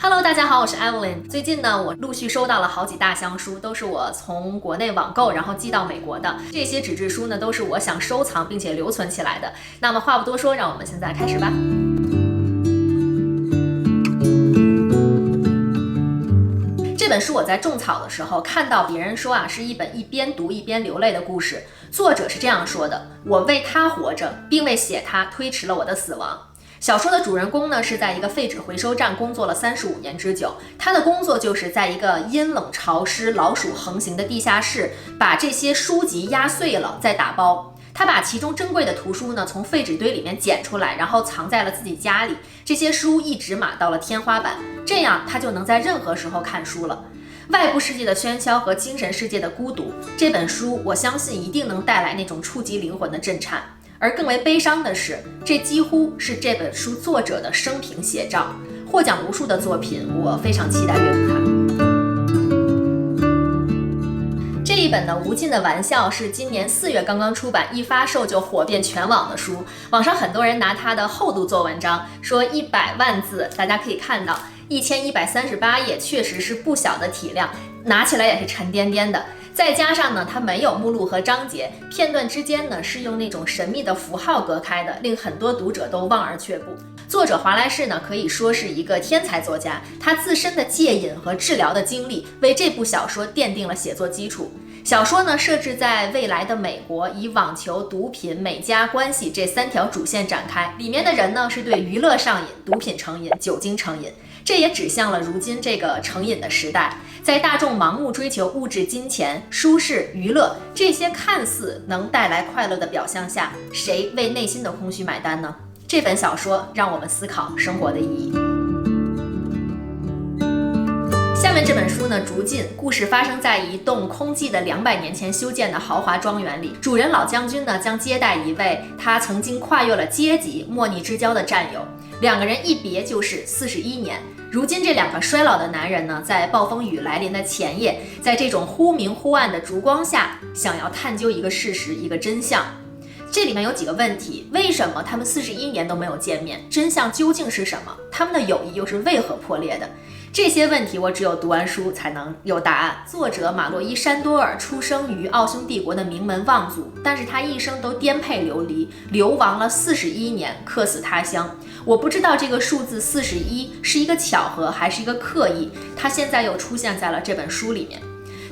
Hello， 大家好，我是 Evelyn。最近呢，我陆续收到了好几大箱书，都是我从国内网购然后寄到美国的。这些纸质书呢，都是我想收藏并且留存起来的。那么话不多说，让我们现在开始吧。这本书我在种草的时候看到别人说是一本一边读一边流泪的故事。作者是这样说的：我为他活着，并为写他推迟了我的死亡。小说的主人公呢，是在一个废纸回收站工作了35年之久。他的工作就是在一个阴冷潮湿、老鼠横行的地下室，把这些书籍压碎了再打包。他把其中珍贵的图书呢，从废纸堆里面捡出来，然后藏在了自己家里。这些书一直码到了天花板，这样他就能在任何时候看书了。外部世界的喧嚣和精神世界的孤独，这本书我相信一定能带来那种触及灵魂的震颤。而更为悲伤的是，这几乎是这本书作者的生平写照。获奖无数的作品，我非常期待阅读它。这一本呢，《无尽的玩笑》是今年4月刚刚出版，一发售就火遍全网的书。网上很多人拿它的厚度做文章，说100万字，大家可以看到1138页，确实是不小的体量，拿起来也是沉甸甸的。再加上呢，它没有目录和章节，片段之间呢是用那种神秘的符号隔开的，令很多读者都望而却步。作者华莱士呢可以说是一个天才作家，他自身的戒瘾和治疗的经历为这部小说奠定了写作基础。小说呢设置在未来的美国，以网球、毒品、美加关系这3条主线展开，里面的人呢是对娱乐上瘾、毒品成瘾、酒精成瘾。这也指向了如今这个成瘾的时代，在大众盲目追求物质、金钱、舒适、娱乐这些看似能带来快乐的表象下，谁为内心的空虚买单呢？这本小说让我们思考生活的意义。下面这本书呢，逐进，故事发生在一栋空寂的200年前修建的豪华庄园里。主人老将军呢，将接待一位他曾经跨越了阶级、莫逆之交的战友。2个人一别就是41年。如今这2个衰老的男人呢，在暴风雨来临的前夜，在这种忽明忽暗的烛光下，想要探究一个事实，一个真相。这里面有几个问题：为什么他们41年都没有见面？真相究竟是什么？他们的友谊又是为何破裂的？这些问题我只有读完书才能有答案。作者马洛伊·山多尔出生于奥匈帝国的名门望族，但是他一生都颠沛流离，流亡了41年，客死他乡。我不知道这个数字41是一个巧合还是一个刻意，他现在又出现在了这本书里面。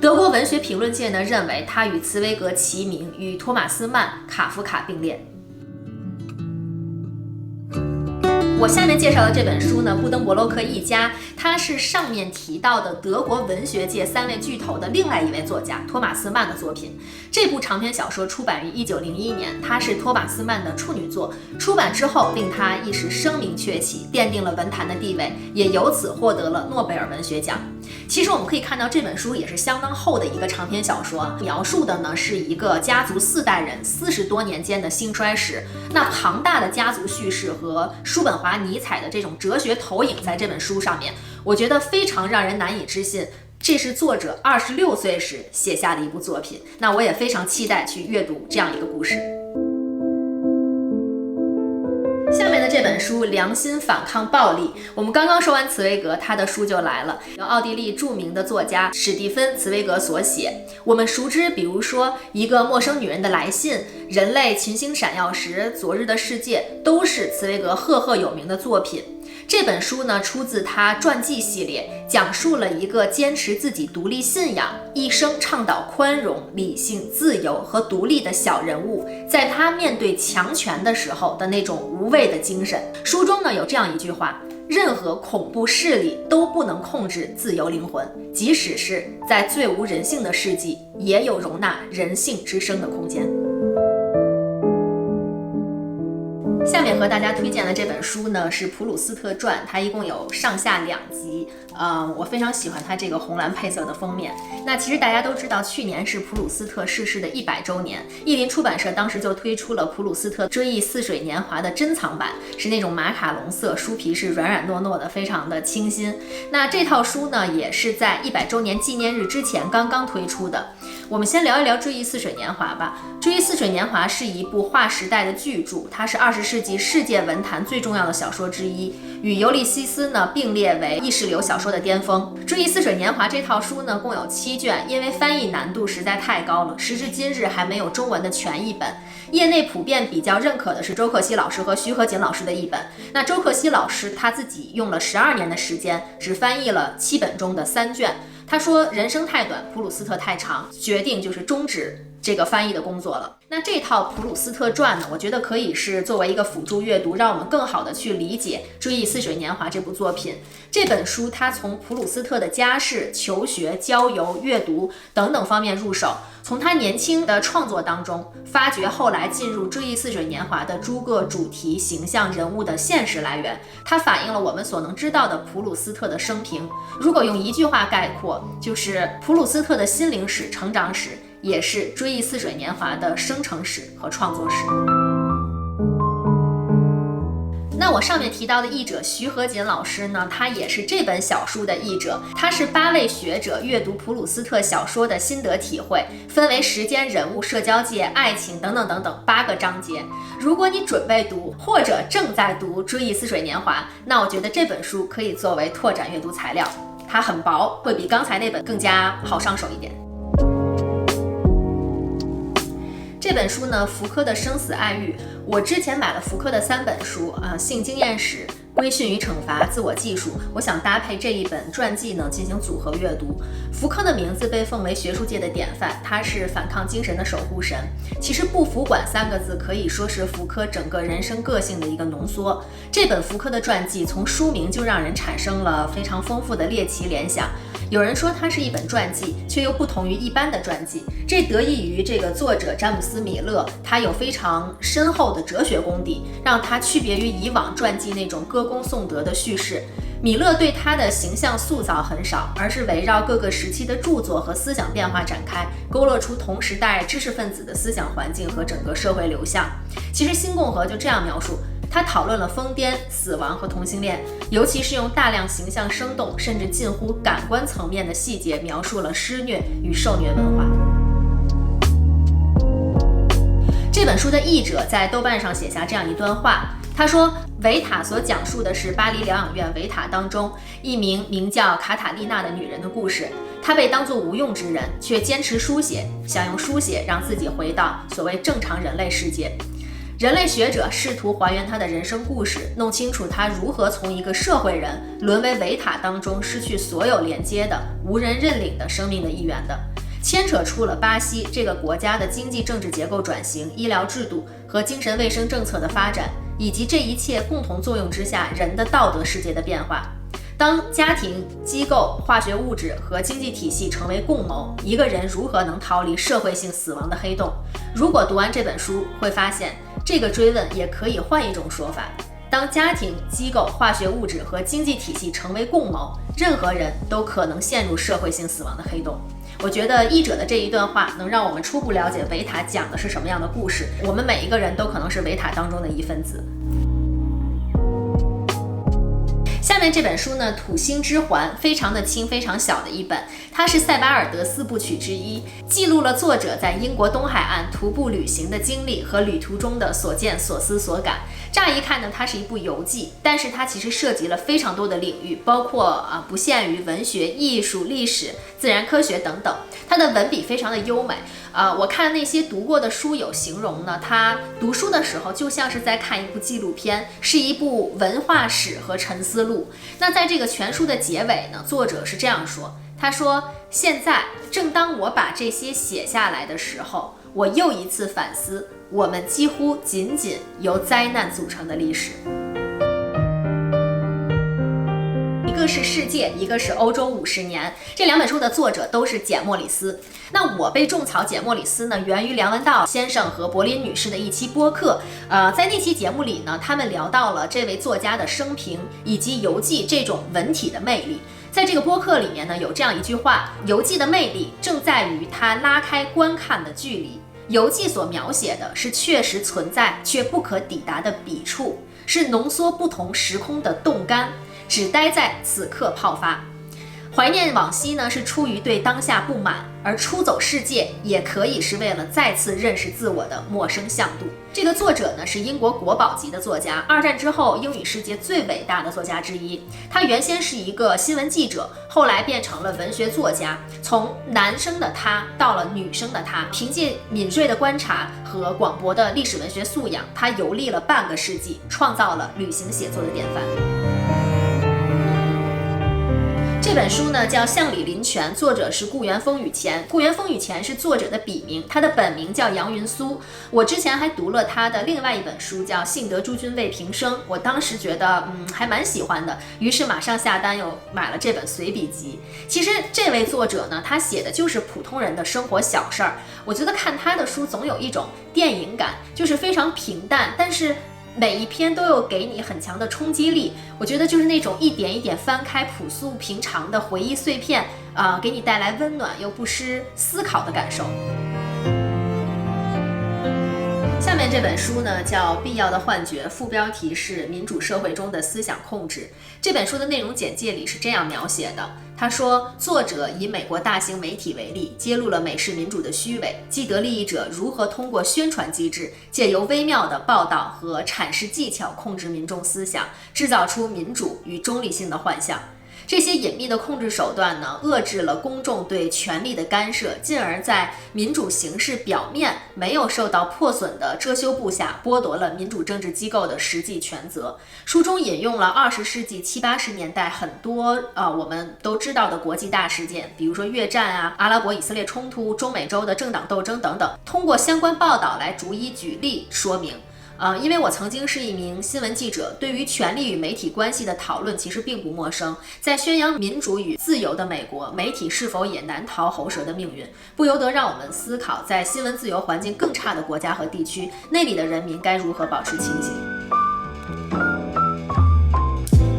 德国文学评论界呢认为他与茨威格齐名，与托马斯曼、卡夫卡并列。我下面介绍的这本书呢，布登伯洛克一家，他是上面提到的德国文学界3位巨头的另外一位作家托马斯曼的作品。这部长篇小说出版于1901年，它是托马斯曼的处女作，出版之后令他一时声名鹊起，奠定了文坛的地位，也由此获得了诺贝尔文学奖。其实我们可以看到，这本书也是相当厚的一个长篇小说，描述的呢是一个家族4代人40多年间的兴衰史。那庞大的家族叙事和叔本华、尼采的这种哲学投影在这本书上面，我觉得非常让人难以置信，这是作者26岁时写下的一部作品。那我也非常期待去阅读这样一个故事。下面的这本书《良心反抗暴力》，我们刚刚说完茨威格，他的书就来了，由奥地利著名的作家史蒂芬·茨威格所写。我们熟知，比如说《一个陌生女人的来信》、《人类群星闪耀时》、《昨日的世界》，都是茨威格赫赫有名的作品。这本书呢，出自他传记系列，讲述了一个坚持自己独立信仰，一生倡导宽容、理性、自由和独立的小人物，在他面对强权的时候的那种无畏的精神。书中呢有这样一句话：任何恐怖势力都不能控制自由灵魂，即使是在最无人性的世纪，也有容纳人性之声的空间。下面和大家推荐的这本书呢是普鲁斯特传，它一共有上下2集。我非常喜欢它这个红蓝配色的封面。那其实大家都知道，去年是普鲁斯特逝世的100周年，译林出版社当时就推出了普鲁斯特追忆似水年华的珍藏版，是那种马卡龙色，书皮是软软糯糯的，非常的清新。那这套书呢也是在100周年纪念日之前刚刚推出的。我们先聊一聊《追忆似水年华》吧。《追忆似水年华》是一部划时代的巨著，它是20世纪世界文坛最重要的小说之一，与《尤利西斯》呢并列为意识流小说的巅峰。《追忆似水年华》这套书呢共有7卷，因为翻译难度实在太高了，时至今日还没有中文的全译本。业内普遍比较认可的是周克希老师和徐和锦老师的译本。那周克希老师他自己用了12年的时间，只翻译了7本中的3卷。他说人生太短，普鲁斯特太长，决定就是终止这个翻译的工作了。那这套普鲁斯特传呢，我觉得可以是作为一个辅助阅读，让我们更好的去理解《追忆似水年华》这部作品。这本书它从普鲁斯特的家世、求学、郊游、阅读等等方面入手，从他年轻的创作当中发掘后来进入《追忆似水年华》的诸个主题、形象、人物的现实来源，它反映了我们所能知道的普鲁斯特的生平。如果用一句话概括，就是普鲁斯特的心灵史、成长史，也是《追忆似水年华》的生成史和创作史。那我上面提到的译者徐和锦老师呢，他也是这本小书的译者，他是8位学者阅读普鲁斯特小说的心得体会，分为时间、人物、社交界、爱情等等等等8个章节。如果你准备读或者正在读《追忆似水年华》，那我觉得这本书可以作为拓展阅读材料，它很薄，会比刚才那本更加好上手一点。这本书呢，福柯的生死爱欲，我之前买了福柯的3本书性经验史、规训与惩罚、自我技术，我想搭配这一本传记呢进行组合阅读。福柯的名字被奉为学术界的典范，他是反抗精神的守护神。其实不服管3个字可以说是福柯整个人生个性的一个浓缩。这本福柯的传记从书名就让人产生了非常丰富的猎奇联想。有人说它是一本传记，却又不同于一般的传记，这得益于这个作者詹姆斯·米勒，他有非常深厚的哲学功底，让他区别于以往传记那种歌功颂德的叙事。米勒对他的形象塑造很少，而是围绕各个时期的著作和思想变化展开，勾勒出同时代知识分子的思想环境和整个社会流向。其实新共和就这样描述，他讨论了疯癫、死亡和同性恋，尤其是用大量形象生动甚至近乎感官层面的细节描述了施虐与受虐文化。这本书的译者在豆瓣上写下这样一段话，他说维塔所讲述的是巴黎疗养院维塔当中一名名叫卡塔丽娜的女人的故事。她被当作无用之人，却坚持书写，想用书写让自己回到所谓正常人类世界。人类学者试图还原他的人生故事，弄清楚他如何从一个社会人沦为维塔当中失去所有连接的无人认领的生命的一员的，牵扯出了巴西这个国家的经济政治结构转型、医疗制度和精神卫生政策的发展，以及这一切共同作用之下人的道德世界的变化。当家庭、机构、化学物质和经济体系成为共谋，一个人如何能逃离社会性死亡的黑洞？如果读完这本书，会发现这个追问也可以换一种说法：当家庭、机构、化学物质和经济体系成为共谋，任何人都可能陷入社会性死亡的黑洞。我觉得译者的这一段话能让我们初步了解维塔讲的是什么样的故事，我们每一个人都可能是维塔当中的一份子。下面这本书呢，《土星之环》，非常的轻，非常小的一本，它是塞巴尔德4部曲之一，记录了作者在英国东海岸徒步旅行的经历和旅途中的所见所思所感。乍一看呢，它是一部游记，但是它其实涉及了非常多的领域，包括不限于文学、艺术、历史、自然科学等等。它的文笔非常的优美。我看那些读过的书友形容呢，他读书的时候就像是在看一部纪录片，是一部文化史和沉思录。那在这个全书的结尾呢，作者是这样说，他说：现在正当我把这些写下来的时候，我又一次反思我们几乎仅仅由灾难组成的历史。一个是世界，一个是欧洲50年，这2本书的作者都是简·莫里斯。那我被种草简·莫里斯呢，源于梁文道先生和柏林女士的一期播客。在那期节目里呢，他们聊到了这位作家的生平以及游记这种文体的魅力。在这个播客里面呢，有这样一句话：游记的魅力正在于它拉开观看的距离。游记所描写的是确实存在却不可抵达的笔触，是浓缩不同时空的冻干，只待在此刻泡发。怀念往昔呢，是出于对当下不满，而出走世界也可以是为了再次认识自我的陌生向度。这个作者呢是英国国宝级的作家，二战之后英语世界最伟大的作家之一。他原先是一个新闻记者，后来变成了文学作家。从男生的他到了女生的她，凭借敏锐的观察和广博的历史文学素养，他游历了半个世纪，创造了旅行写作的典范。这本书呢叫《向里林泉》，作者是顾源风雨前。顾源风雨前是作者的笔名，他的本名叫杨云苏。我之前还读了他的另外一本书叫《幸得诸君为平生》，我当时觉得还蛮喜欢的，于是马上下单又买了这本随笔集。其实这位作者呢，他写的就是普通人的生活小事儿。我觉得看他的书总有一种电影感，就是非常平淡，但是每一篇都有给你很强的冲击力，我觉得就是那种一点一点翻开朴素平常的回忆碎片，给你带来温暖又不失思考的感受。下面这本书呢叫《必要的幻觉》，副标题是民主社会中的思想控制。这本书的内容简介里是这样描写的，他说，作者以美国大型媒体为例，揭露了美式民主的虚伪，既得利益者如何通过宣传机制，借由微妙的报道和阐释技巧控制民众思想，制造出民主与中立性的幻象。这些隐秘的控制手段呢，遏制了公众对权力的干涉，进而在民主形式表面没有受到破损的遮羞布下，剥夺了民主政治机构的实际权责。书中引用了20世纪70、80年代很多我们都知道的国际大事件，比如说越战啊、阿拉伯以色列冲突、中美洲的政党斗争等等，通过相关报道来逐一举例说明。因为我曾经是一名新闻记者，对于权力与媒体关系的讨论其实并不陌生。在宣扬民主与自由的美国，媒体是否也难逃喉舌的命运？不由得让我们思考，在新闻自由环境更差的国家和地区，那里的人民该如何保持清醒？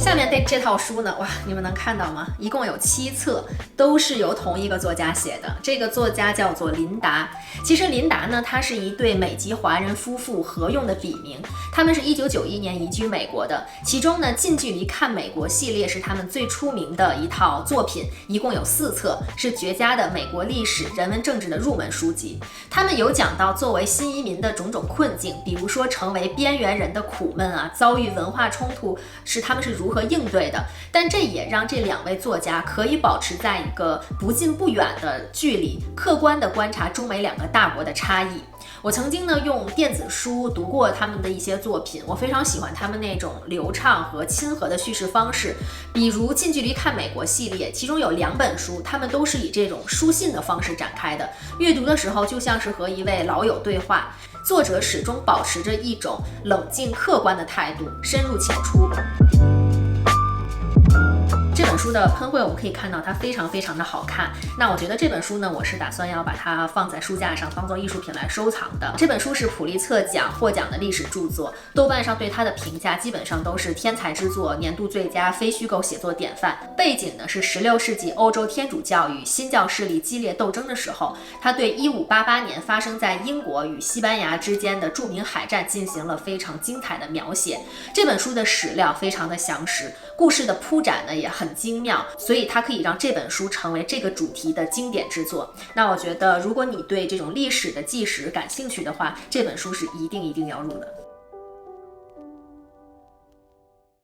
下面这套书呢，哇，你们能看到吗？一共有7册，都是由同一个作家写的。这个作家叫做林达。其实林达呢，他是一对美籍华人夫妇合用的笔名，他们是1991年移居美国的。其中呢，近距离看美国系列是他们最出名的一套作品，一共有4册，是绝佳的美国历史、人文、政治的入门书籍。他们有讲到作为新移民的种种困境，比如说成为边缘人的苦闷啊，遭遇文化冲突他们是如何应对的。但这也让这2位作家可以保持在一个不近不远的距离，客观地观察中美2个大国的差异。我曾经呢用电子书读过他们的一些作品，我非常喜欢他们那种流畅和亲和的叙事方式。比如近距离看美国系列，其中有2本书，他们都是以这种书信的方式展开的，阅读的时候就像是和一位老友对话，作者始终保持着一种冷静客观的态度，深入浅出。这本书的喷绘我们可以看到它非常非常的好看，那我觉得这本书呢，我是打算要把它放在书架上当做艺术品来收藏的。这本书是普利策奖获奖的历史著作，豆瓣上对它的评价基本上都是天才之作、年度最佳、非虚构写作典范。背景呢是16世纪欧洲天主教与新教势力激烈斗争的时候，他对1588年发生在英国与西班牙之间的著名海战进行了非常精彩的描写。这本书的史料非常的详实，故事的铺展呢也很精妙，所以它可以让这本书成为这个主题的经典之作。那我觉得如果你对这种历史的纪实感兴趣的话，这本书是一定要入的。